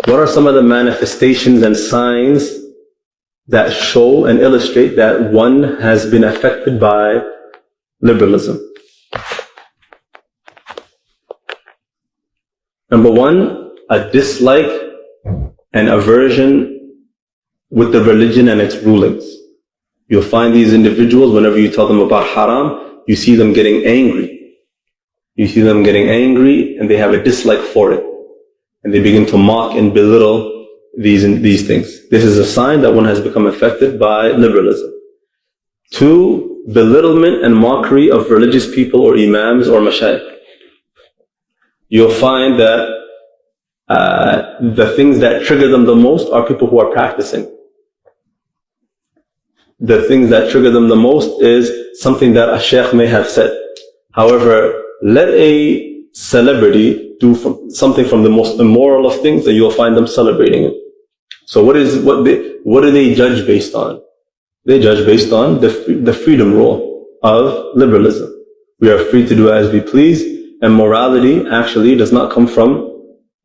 What are some of the manifestations and signs that show and illustrate that one has been affected by liberalism? Number one, a dislike and aversion with the religion and its rulings. You'll find these individuals, whenever you tell them about haram, you see them getting angry. You see them getting angry and they have a dislike for it. And they begin to mock and belittle these things. This is a sign that one has become affected by liberalism. Two, belittlement and mockery of religious people or imams or mashayikh. You'll find that the things that trigger them the most are people who are practicing. The things that trigger them the most is something that a sheikh may have said. However, let a celebrity do something from the most immoral of things that you'll find them celebrating it. So what do they judge based on? They judge based on the freedom rule of liberalism. We are free to do as we please, and morality actually does not come from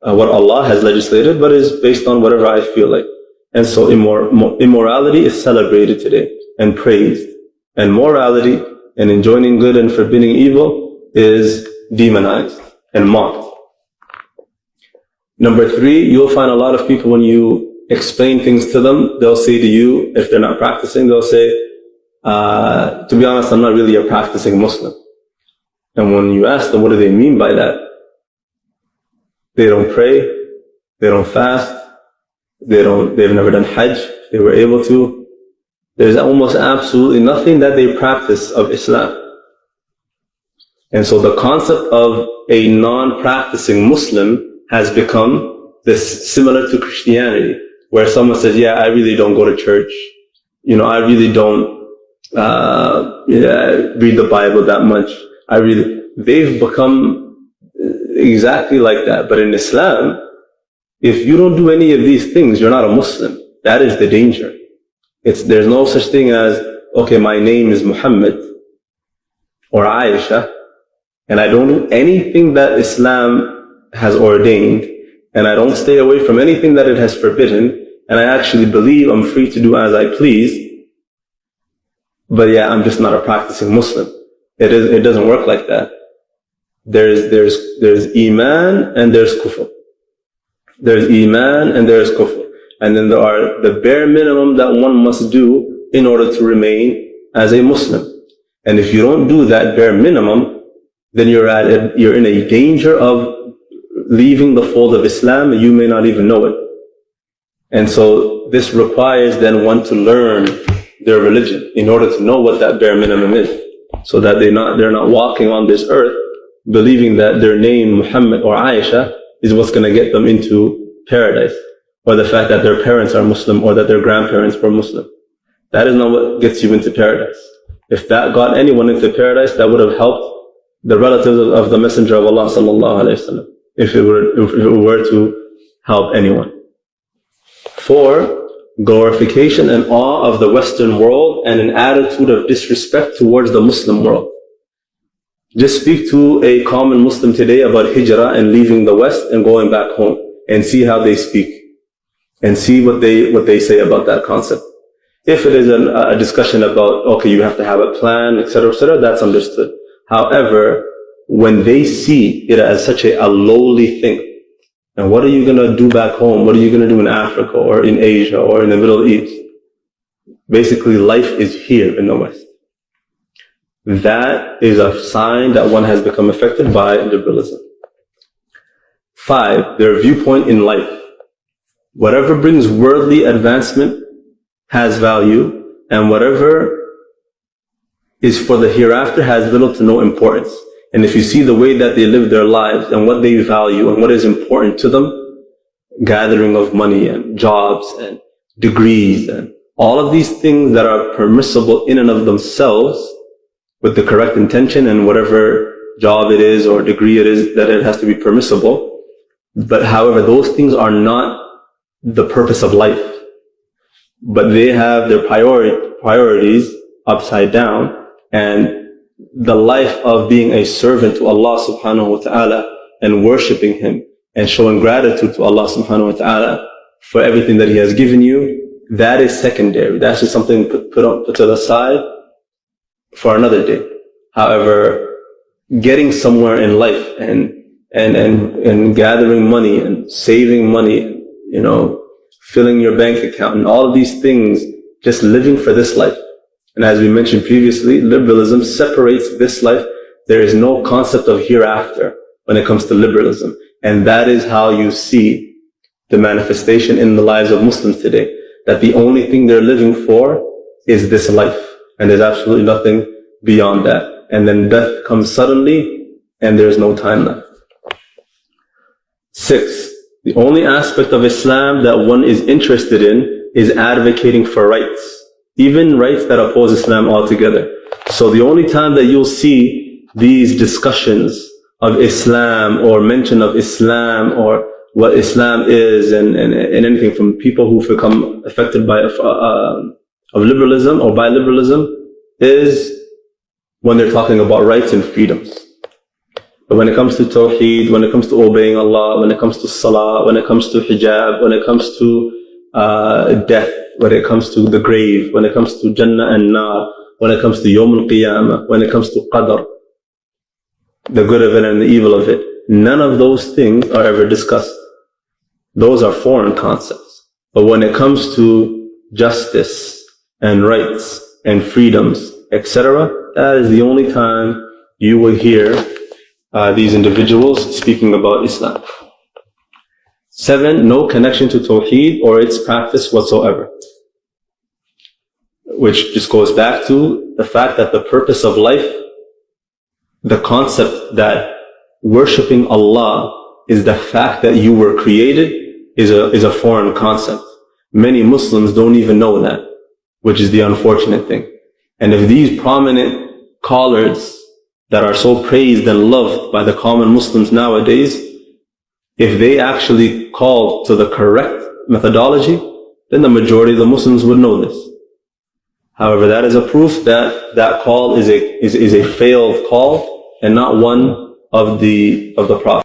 what Allah has legislated, but is based on whatever I feel like. And so immorality is celebrated today and praised. And morality and enjoining good and forbidding evil is demonized and mocked. Number three, you'll find a lot of people, when you explain things to them, they'll say to you, if they're not practicing, they'll say, to be honest, I'm not really a practicing Muslim. And when you ask them, what do they mean by that? They don't pray, they don't fast, they've never done Hajj, if they were able to. There's almost absolutely nothing that they practice of Islam. And so the concept of a non-practicing Muslim has become this similar to Christianity, where someone says, yeah, I really don't go to church. I really don't read the Bible that much. They've become exactly like that. But in Islam, if you don't do any of these things, you're not a Muslim. That is the danger. There's no such thing as, okay, my name is Muhammad or Aisha, and I don't do anything that Islam has ordained, and I don't stay away from anything that it has forbidden, and I actually believe I'm free to do as I please, but yeah, I'm just not a practicing Muslim. It doesn't work like that. There's Iman and there's Kufr. There's Iman and there's Kufr. And then there are the bare minimum that one must do in order to remain as a Muslim. And if you don't do that bare minimum, then you're in a danger of leaving the fold of Islam, and you may not even know it. And so this requires then one to learn their religion in order to know what that bare minimum is, so that they're not walking on this earth believing that their name Muhammad or Aisha is what's going to get them into paradise, or the fact that their parents are Muslim or that their grandparents were Muslim. That is not what gets you into paradise. If that got anyone into paradise, that would have helped the relatives of the Messenger of Allah sallallahu alaihi wasallam, if it were to help anyone. 4, glorification and awe of the Western world and an attitude of disrespect towards the Muslim world. Just speak to a common Muslim today about hijrah and leaving the West and going back home, and see how they speak, and see what they say about that concept. If it is a discussion about, okay, you have to have a plan, etc., that's understood. However, when they see it as such a lowly thing, and what are you going to do back home? What are you going to do in Africa or in Asia or in the Middle East? Basically, life is here in the West. That is a sign that one has become affected by liberalism. 5, their viewpoint in life. Whatever brings worldly advancement has value, and whatever is for the hereafter has little to no importance. And if you see the way that they live their lives and what they value and what is important to them, gathering of money and jobs and degrees and all of these things that are permissible in and of themselves with the correct intention, and whatever job it is or degree it is, that it has to be permissible. But however, those things are not the purpose of life, but they have their priorities upside down, and the life of being a servant to Allah subhanahu wa ta'ala and worshipping Him and showing gratitude to Allah subhanahu wa ta'ala for everything that He has given you, that is secondary. That's just something put to the side for another day. However, getting somewhere in life and gathering money and saving money, filling your bank account and all of these things, just living for this life. And as we mentioned previously, liberalism separates this life. There is no concept of hereafter when it comes to liberalism. And that is how you see the manifestation in the lives of Muslims today, that the only thing they're living for is this life. And there's absolutely nothing beyond that. And then death comes suddenly and there's no time left. 6. The only aspect of Islam that one is interested in is advocating for rights, even rights that oppose Islam altogether. So the only time that you'll see these discussions of Islam or mention of Islam or what Islam is and anything from people who've become affected by of liberalism or by liberalism is when they're talking about rights and freedoms. But when it comes to Tawheed, when it comes to obeying Allah, when it comes to Salah, when it comes to hijab, when it comes to death, when it comes to the grave, when it comes to Jannah and Nar, when it comes to Yawm al-Qiyamah, when it comes to Qadr, the good of it and the evil of it, none of those things are ever discussed. Those are foreign concepts. But when it comes to justice and rights and freedoms, etc., that is the only time you will hear these individuals speaking about Islam. 7, no connection to Tawheed or its practice whatsoever. Which just goes back to the fact that the purpose of life, the concept that worshipping Allah is the fact that you were created, is a foreign concept. Many Muslims don't even know that, which is the unfortunate thing. And if these prominent callers that are so praised and loved by the common Muslims nowadays, if they actually called to the correct methodology, then the majority of the Muslims would know this. However, that is a proof that that call is a failed call and not one of the Prophet.